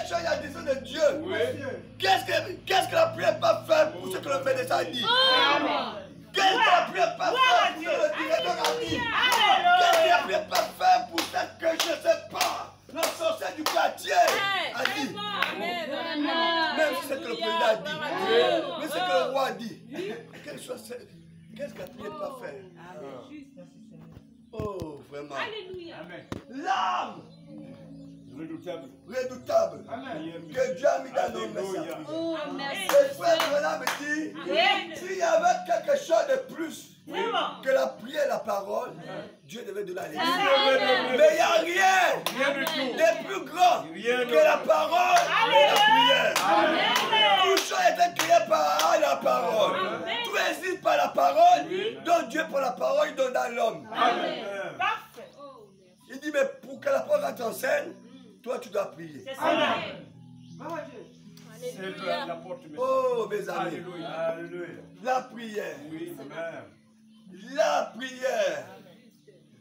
cherche la décision de Dieu. Qu'est-ce que la prière peut faire pour ce que le médecin a dit? Qu'est-ce que la prière peut faire pour ce que le directeur a dit? Qu'est-ce que la prière peut faire pour ce que je ne sais pas? Le sorcier du quartier a dit. Même si c'est que le président a dit. Même si c'est que le roi a dit. Qu'est-ce que la prière peut faire? Oh, vraiment. L'âme redoutable que Dieu a mis dans nos messages. Le frère Branham me dit, s'il y avait quelque chose de plus que la prière et la parole, Dieu devait donner à l'église. Mais il n'y a rien de plus grand que la parole et la prière. Tout chose était créé par la parole. Tout existe par la parole, donc Dieu pour la parole, il donne à l'homme. Il dit, mais pour que la parole rentre en scène, toi tu dois prier. C'est ça. Oh mes amis, la prière. La prière.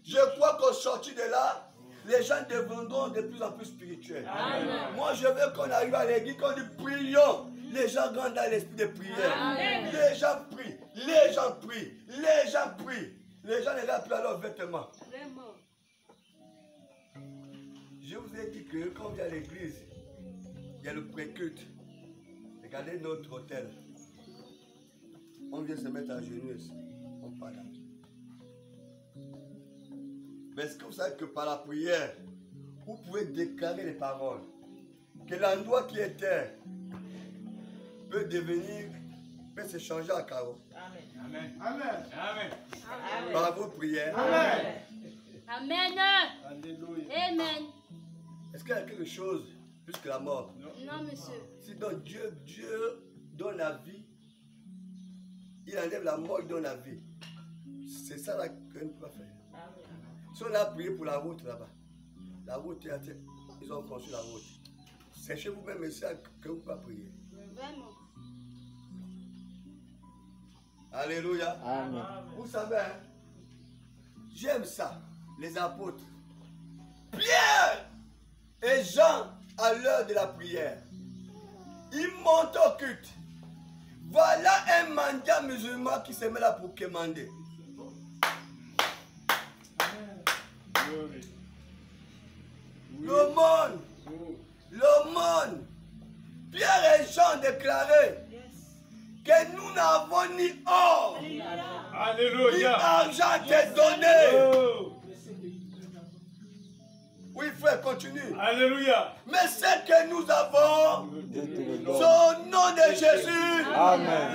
Je crois qu'au sortir de là, les gens deviendront de plus en plus spirituels. Moi je veux qu'on arrive à l'église, qu'on dit prions. Les gens grandent dans l'esprit de prière. Les gens prient, les gens prient, les gens prient. Les gens ne regardent plus à leurs vêtements. Je vous ai dit que quand on vient à l'église, il y a le pré-culte. Regardez notre hôtel. On vient se mettre à genoux ici. On parle. Mais est-ce que vous savez que par la prière, vous pouvez déclarer les paroles? Que l'endroit qui est terre peut devenir, peut se changer en carreau. Amen. Amen. Amen. Par vos prières. Amen. Amen. Alléluia. Amen. Est-ce qu'il y a quelque chose plus que la mort? Non, monsieur. Si donc Dieu donne la vie, il enlève la mort, il donne la vie. C'est ça là qu'on ne peut pas faire. Si on a prié pour la route là-bas, la route, ils ont construit la route. C'est chez vous-même ici que vous ne pouvez pas prier. Vraiment. Alléluia. Amen. Vous savez, hein, j'aime ça, les apôtres. Pierre et Jean, à l'heure de la prière, ils montent au culte. Voilà un mendiant musulman qui se met là pour commander. Le monde, Pierre et Jean déclaraient que nous n'avons ni or, ni argent te donné. Oui, frère, continue. Alléluia. Mais ce que nous avons, au nom de Jésus,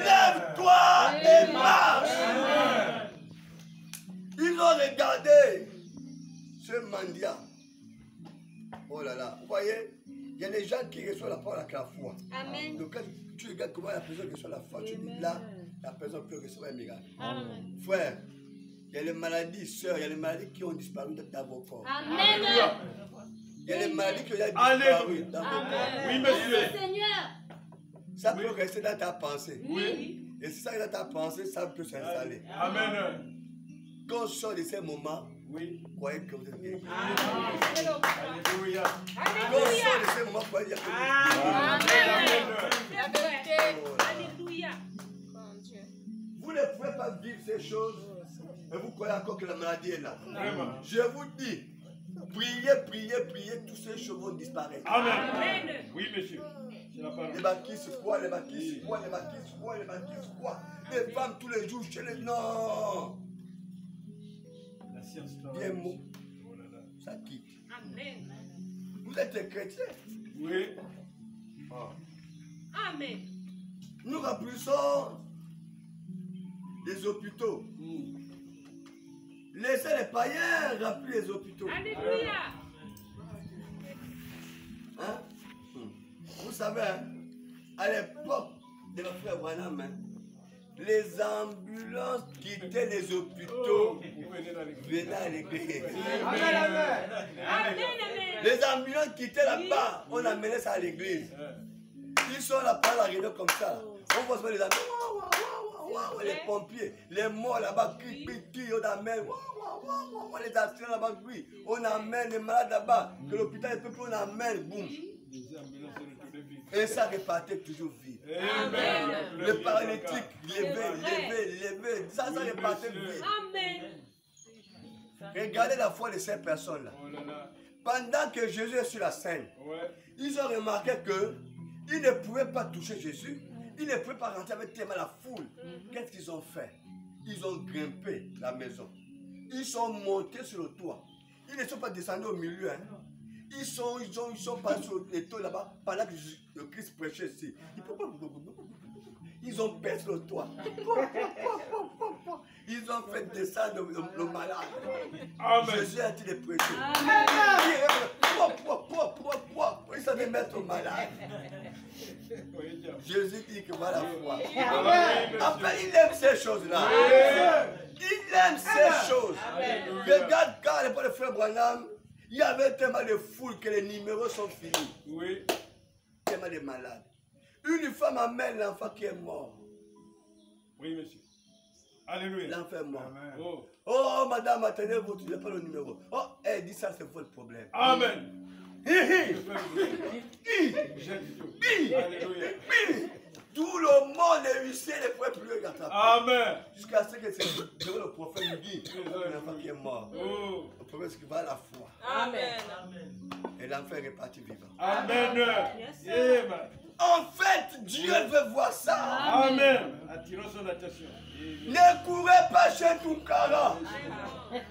lève-toi et marche. Amen. Ils ont regardé ce mendiant. Oh là là, vous voyez, il y a des gens qui reçoivent la parole avec la foi. Amen. Donc quand tu regardes comment la personne reçoit la foi, tu dis là, la personne peut recevoir un miracle. Amen. Frère, il y a les maladies, sœurs, il y a les maladies qui ont disparu dans vos corps. Amen. Il y a les maladies qui ont disparu dans vos corps. Oui, monsieur. Seigneur. Ça peut rester dans ta pensée. Oui. Et si ça est dans ta pensée, ça peut s'installer. Amen. Quand on sort de ces moments, Oui. croyez que vous êtes guéri. Alléluia. Quand on sort de ces moments, croyez que vous êtes guéri. Alléluia. Vous ne pouvez pas vivre ces choses et vous croyez encore que la maladie est là. Vraiment. Je vous dis, priez, priez, priez, tous ces choses vont disparaître. Amen. Oui, monsieur. C'est la parole. Les bâtisses froids, les bâtisses froids, les bâtisses froids, les bâtisses froids. Les femmes tous les jours chez les... Non. La science Bien mot, Oh là là. ça quitte. Amen. Vous êtes chrétiens. Oui. Amen. Nous remplissons les hôpitaux. Laissez les païens remplir les hôpitaux. Alléluia. Hein? Vous savez, hein, à l'époque de notre frère Branham, hein, les ambulances quittaient les hôpitaux, venaient à l'église. Les ambulances quittaient là-bas, on amenait ça à l'église. Ils sont là, par la réunion comme ça. On voit les ambulances, les pompiers, les morts là-bas, qui, on amène. On les accidents là-bas, on amène les malades là-bas. Que l'hôpital est peu, on amène, boum. Et ça repartait toujours vide. Le paralytique, levé. Ça repartait vide. Regardez la foi de ces personnes-là. Pendant que Jésus est sur la scène, ils ont remarqué qu'ils ne pouvaient pas toucher Jésus. Ils ne pouvaient pas rentrer avec tellement la foule. Qu'est-ce qu'ils ont fait? Ils ont grimpé la maison. Ils sont montés sur le toit. Ils ne sont pas descendus au milieu. Hein. Ils sont passés sur le toit là-bas pendant que le Christ prêchait ici. Ils ont percé le toit. Ils ont fait descendre le malade. Amen. Jésus a dit de prêcher. Ils savaient mettre au malade. Jésus dit que voilà la foi. Après, il aime ces choses-là. Il aime ces choses. Regarde quand le frère Branham, il y avait tellement de foule que les numéros sont finis. Oui. Tellement de malades. Une femme amène l'enfant qui est mort. Oui, monsieur. Alléluia. L'enfant est mort. Oh, madame, attendez, vous ne pas le numéro. Oh, elle dit ça, c'est votre problème. Amen. Tout le monde est huissier, ne pouvait plus le rattraper. Amen. Jusqu'à ce que le prophète lui dit l'enfant qui est mort. Le prophète qui va à la foi. Amen. Et l'enfant est reparti vivant. Amen. En fait, Dieu veut voir ça. Amen. Attirons son attention. Ne courez pas chez Tunkara.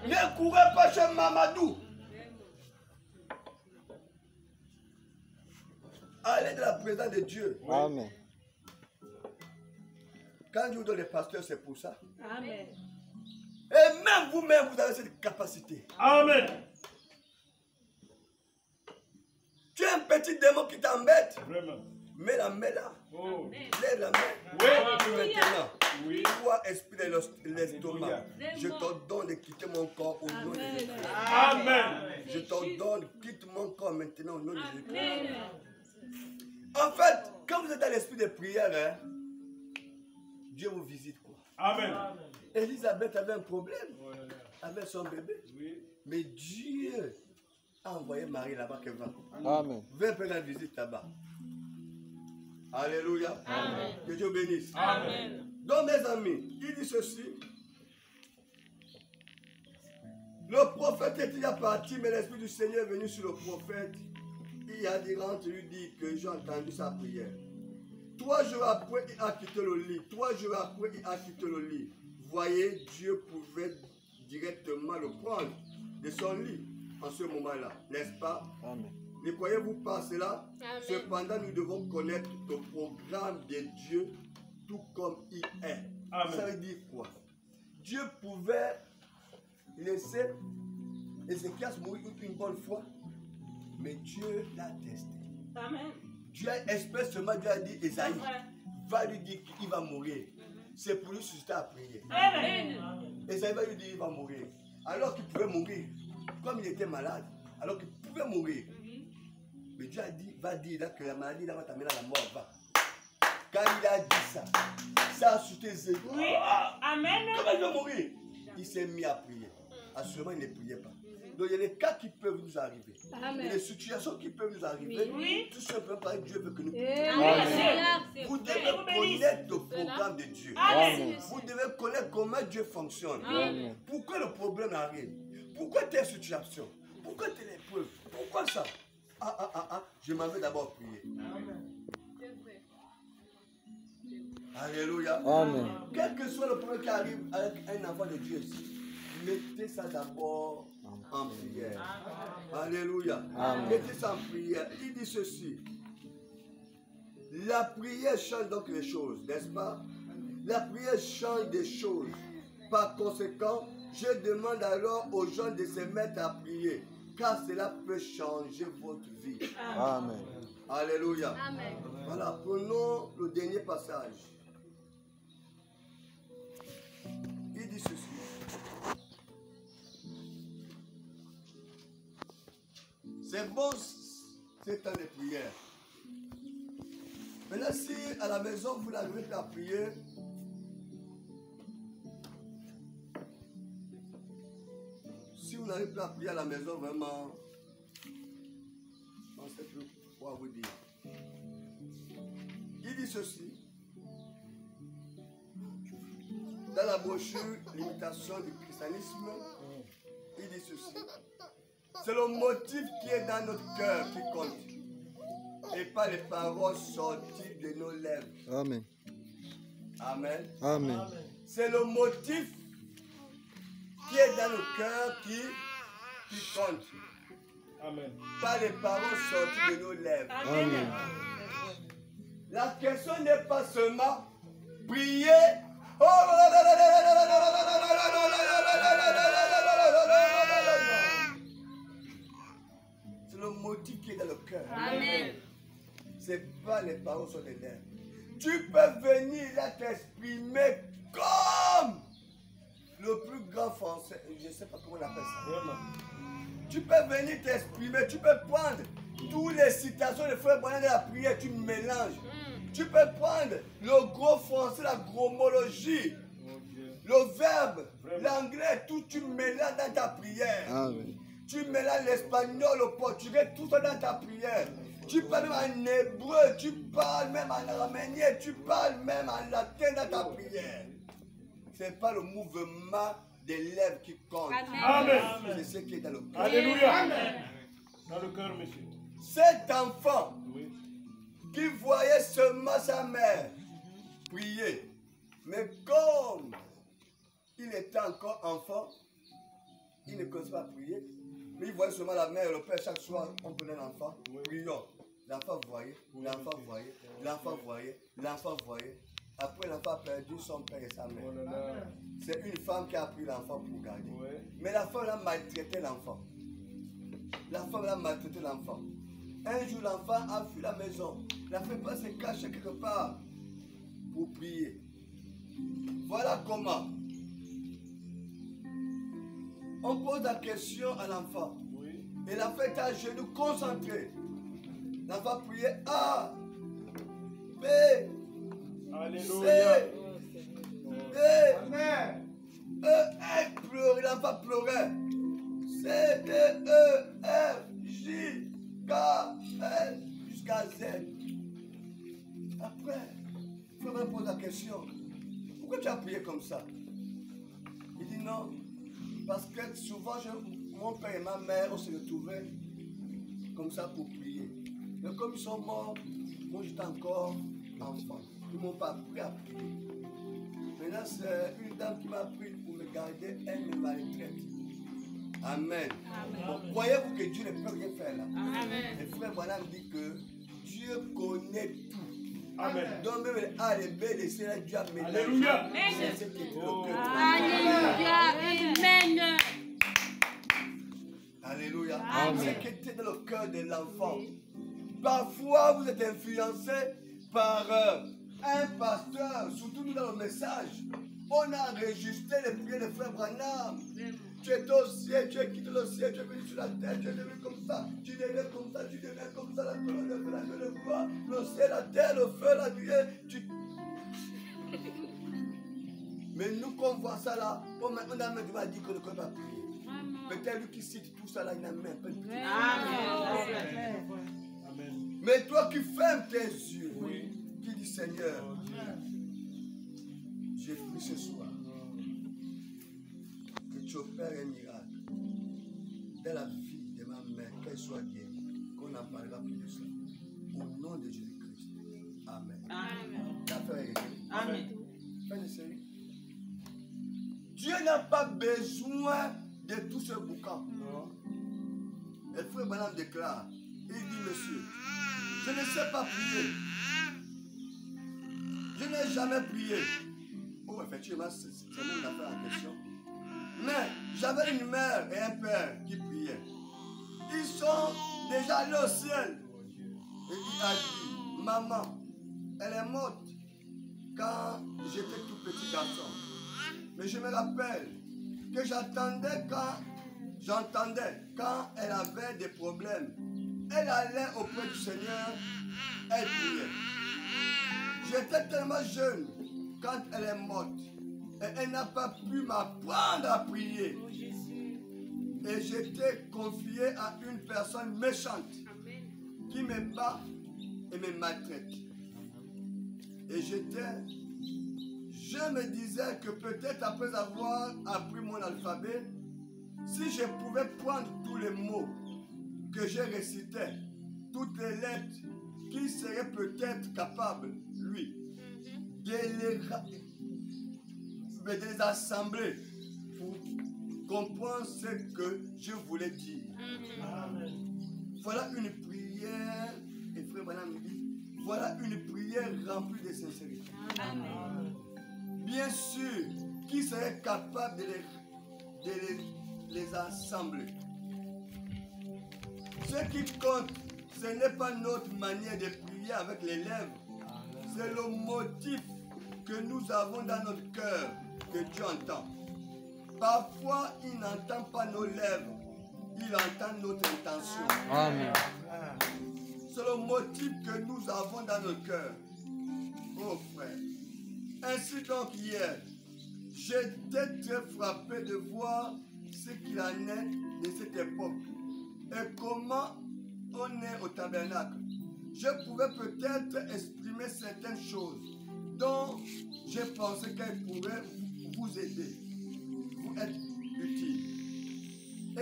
Ne courez pas chez Mamadou. Allez dans la présence de Dieu. Amen. Quand je vous donne les pasteurs, c'est pour ça. Amen. Et même vous-même, vous avez cette capacité. Amen. Tu as un petit démon qui t'embête. Vraiment. Mets la main là. Oh. Lève la main. Oui. Maintenant. Oui. Toi, esprit de l'estomac, je t'ordonne de quitter mon corps au nom de Jésus. Amen. Je t'ordonne, quitte mon corps maintenant au nom de Jésus. En fait, quand vous êtes dans l'esprit de prière, hein, Dieu vous visite quoi. Amen. Élisabeth avait un problème avec son bébé. Oui. Mais Dieu a envoyé Marie là-bas qu'elle va. Amen. Viens faire la visite là-bas. Alléluia. Amen. Que Dieu bénisse. Amen. Donc mes amis, il dit ceci. Le prophète est déjà parti, mais l'Esprit du Seigneur est venu sur le prophète. Il a dit, rentre, lui dit que j'ai entendu sa prière. 3 jours après, il a quitté le lit. 3 jours après, il a quitté le lit. Voyez, Dieu pouvait directement le prendre de son lit en ce moment-là, n'est-ce pas? Amen. Ne croyez-vous pas cela? Amen. Cependant, nous devons connaître le programme de Dieu tout comme il est. Amen. Ça veut dire quoi? Dieu pouvait laisser Ézéchias mourir une bonne fois, mais Dieu l'a testé. Amen. Dieu a expressément Dieu a dit, Esaïe va lui dire qu'il va mourir. C'est pour lui susciter à prier. Amen. Esaïe va lui dire qu'il va mourir. Alors qu'il pouvait mourir, comme il était malade, alors qu'il pouvait mourir. Mais Dieu a dit, va dire là, que la maladie là, va t'amener à la mort. Va. Quand il a dit ça, ça a suscité Esaïe. Oui. Amen. Comment il va mourir? Il s'est mis à prier. Assurément, il ne priait pas. Donc il y a des cas qui peuvent nous arriver. Amen. Il y a des situations qui peuvent nous arriver. Oui. Tout simplement parce que Dieu veut que nous Amen. Vous devez connaître le programme de Dieu. Amen. Vous devez connaître comment Dieu fonctionne. Amen. Pourquoi le problème arrive? Pourquoi telle situation? Pourquoi telle épreuve? Pourquoi ça? Je m'en vais d'abord prier. Alléluia. Amen. Quel que soit le problème qui arrive avec un enfant de Dieu ici, mettez ça d'abord en prière. Alléluia. Amen. Mettez ça en prière. Il dit ceci. La prière change donc les choses, n'est-ce pas? La prière change des choses. Par conséquent, je demande alors aux gens de se mettre à prier, car cela peut changer votre vie. Amen. Alléluia. Amen. Voilà, prenons le dernier passage. Il dit ceci. C'est bon, c'est temps de prière. Maintenant, si à la maison vous n'arrivez pas à prier, si vous n'arrivez pas à prier à la maison, vraiment, on ne sait plus quoi vous dire. ceci. Dans la brochure L'imitation du christianisme, il dit ceci. C'est le motif qui est dans notre cœur qui compte. Et pas les paroles sorties de nos lèvres. Amen. Amen. Amen. C'est le motif qui est dans nos cœurs qui compte. Amen. Pas les paroles sorties de nos lèvres. Amen. La question n'est pas seulement prier. C'est le motif qui est dans le cœur. Amen. C'est pas les paroles sur les lèvres. Tu peux venir là t'exprimer comme le plus grand français. Je ne sais pas comment on appelle ça. Tu peux venir t'exprimer. Tu peux prendre toutes les citations des frères Branham de la prière. Tu mélanges. Tu peux prendre le gros français, la gromologie, le verbe, l'anglais, tout tu mélanges dans ta prière. Amen. Tu mélanges l'espagnol, le portugais, tout ça dans ta prière. Tu parles même en hébreu, tu parles même en araménien, tu parles même en latin dans ta prière. Ce n'est pas le mouvement des lèvres qui compte. Amen. C'est ce qui est dans le cœur. Alléluia. Amen. Dans le cœur, monsieur. Cet enfant Oui. qui voyait seulement sa mère prier, mais comme il était encore enfant, il ne connaissait pas prier, mais il voyait seulement la mère et le père chaque soir, on prenait l'enfant, prions. L'enfant voyait, l'enfant voyait, l'enfant voyait, l'enfant voyait. Après, l'enfant a perdu son père et sa mère. C'est une femme qui a pris l'enfant pour garder. Mais la femme a maltraité l'enfant. La femme a maltraité l'enfant. Un jour, l'enfant a fui la maison. La femme s'est cachée quelque part pour prier. Voilà comment on pose la question à l'enfant. Et l'enfant est à genoux, concentré. L'enfant priait A, B, Alléluia. C, D, E, pleurait, l'enfant pleurait. C, D, E, F, J, K, L, jusqu'à Z. Après, il faut me poser la question. Pourquoi tu as prié comme ça? Il dit non. Parce que souvent, mon père et ma mère, on se retrouvait comme ça pour prier. Mais comme ils sont morts, moi j'étais encore enfant. Ils ne m'ont pas appris à prier. Maintenant, c'est une dame qui m'a pris pour me garder, elle me maltraite. Amen. Bon, croyez-vous que Dieu ne peut rien faire là? Amen. Le frère Branham dit que Dieu connaît tout. Amen. Donc même les A, les B, les C, Dieu a mélangé. Alléluia. C'est ce qui est le cœur. Alléluia. Amen. Alléluia. Amen. Ce qui était dans le cœur de l'enfant. Parfois, vous êtes influencé par un pasteur, surtout nous dans le message. On a enregistré les prières de frère Branham. Tu es au ciel, tu es quitté le ciel, tu es venu sur la terre, tu es devenu comme ça, tu deviens comme ça, tu deviens comme ça, la colonne de feu, la gueule de bois, le ciel, la terre, le feu, la lumière. Mais nous, quand on voit ça là, on a même dit qu'on ne peut pas prier. Peut-être lui qui cite tout ça là, il n'a même pas de prière. Amen. Mais toi qui fermes tes yeux, qui dis Seigneur, j'ai pris ce soir que tu opères un miracle dans la vie de ma mère, qu'elle soit guérie, qu'on n'en parlera plus de ça. Au nom de Jésus-Christ. Amen. L'affaire est réglée. Amen. Fin de série. Dieu n'a pas besoin de tout ce boucan. Le frère Branham déclare, il dit, monsieur, je ne sais pas prier. Je n'ai jamais prié. Oh, effectivement, c'est même l'affaire en question. Mais j'avais une mère et un père qui priaient. Ils sont déjà allés au ciel. Et il a dit, maman, elle est morte quand j'étais tout petit garçon. Mais je me rappelle que j'entendais quand elle avait des problèmes. Elle allait auprès du Seigneur, elle priait. J'étais tellement jeune quand elle est morte. Et elle n'a pas pu m'apprendre à prier. Et j'étais confié à une personne méchante qui me bat et me maltraite. Et je me disais que peut-être après avoir appris mon alphabet, si je pouvais prendre tous les mots que je récitais, toutes les lettres, qu'il serait peut-être capable, lui, de les assembler pour comprendre ce que je voulais dire. Amen. Voilà une prière, et frère Branham dit, voilà une prière remplie de sincérité. Amen. Bien sûr, qui serait capable de les assembler? Ce qui compte, ce n'est pas notre manière de prier avec les lèvres, c'est le motif que nous avons dans notre cœur que Dieu entend. Parfois, il n'entend pas nos lèvres, il entend notre intention. Amen. C'est le motif que nous avons dans nos cœurs. Oh frère. Ainsi donc hier, j'étais très frappé de voir ce qu'il en est de cette époque et comment on est au tabernacle. Je pouvais peut-être exprimer certaines choses dont j'ai pensé qu'elles pourraient vous aider, vous être utiles.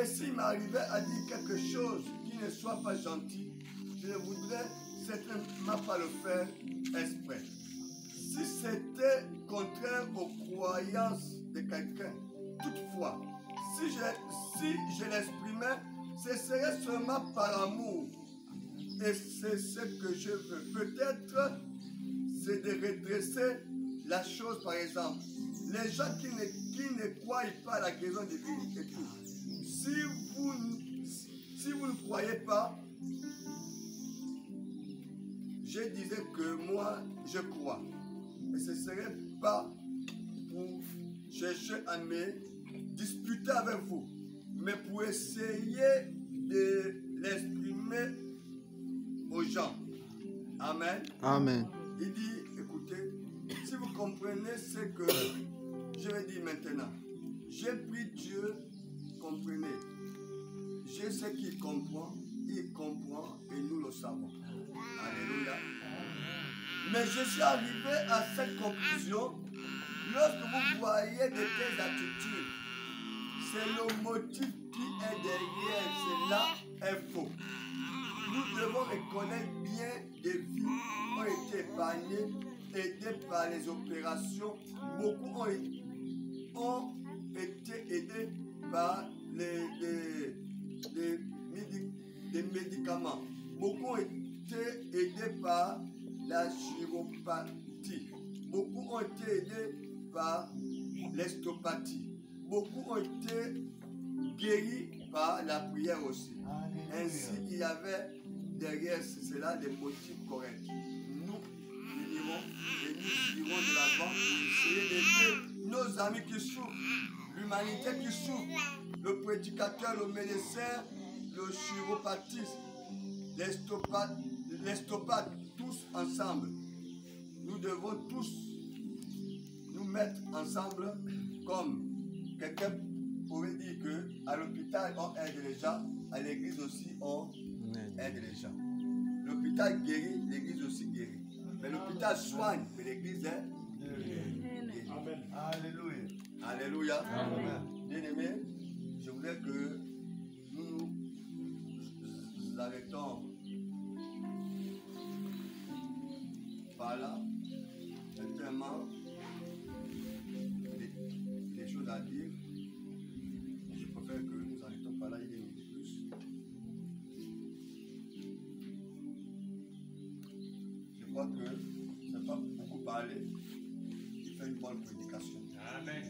Et s'il m'arrivait à dire quelque chose qui ne soit pas gentil, je ne voudrais certainement pas le faire exprès. Si c'était contraire aux croyances de quelqu'un, toutefois, si je l'exprimais, ce serait seulement par amour. Et c'est ce que je veux. Peut-être, c'est de redresser la chose, par exemple. Les gens qui ne croient pas à la guérison divine et tout. Si vous ne croyez pas, je disais que moi, je crois. Et ce ne serait pas pour chercher à me disputer avec vous, mais pour essayer de l'exprimer aux gens. Amen. Amen. Il dit, écoutez, si vous comprenez ce que je vais dire maintenant, j'ai pris Dieu, comprenez. Je sais qu'il comprend et nous le savons. Alléluia. Mais je suis arrivé à cette conclusion lorsque vous voyez de telles attitudes. C'est le motif qui est derrière cela est faux. Nous devons reconnaître bien des vies ont été épargnées, aidées par les opérations. Beaucoup ont été aidés par les médicaments. Beaucoup ont été aidés par la chiropathie. Beaucoup ont été aidés par l'ostéopathie. Beaucoup ont été guéris par la prière aussi. Ainsi, il y avait derrière cela des motifs corrects. Nous unirons et nous irons de l'avant pour essayer d'aider nos amis qui souffrent, l'humanité qui souffre, le prédicateur, le médecin, le chiropathiste, l'ostéopathe, tous ensemble. Nous devons tous nous mettre ensemble comme quelqu'un pourrait dire qu'à l'hôpital on aide les gens, à l'église aussi on aide les gens. L'hôpital guérit, l'église aussi guérit. Mais l'hôpital soigne, mais l'église est guérie. Amen. Alléluia. Alléluia. Amen. Bien-aimés, je voudrais que nous arrêtons par là. Il y a tellement des choses à dire. Je préfère que nous arrêtons par là, il y a une minute plus. Je crois que ce n'est pas beaucoup parler, il fait une bonne prédication. Amen.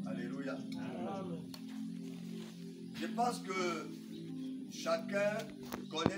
Alléluia. Amen. Je pense que chacun connaît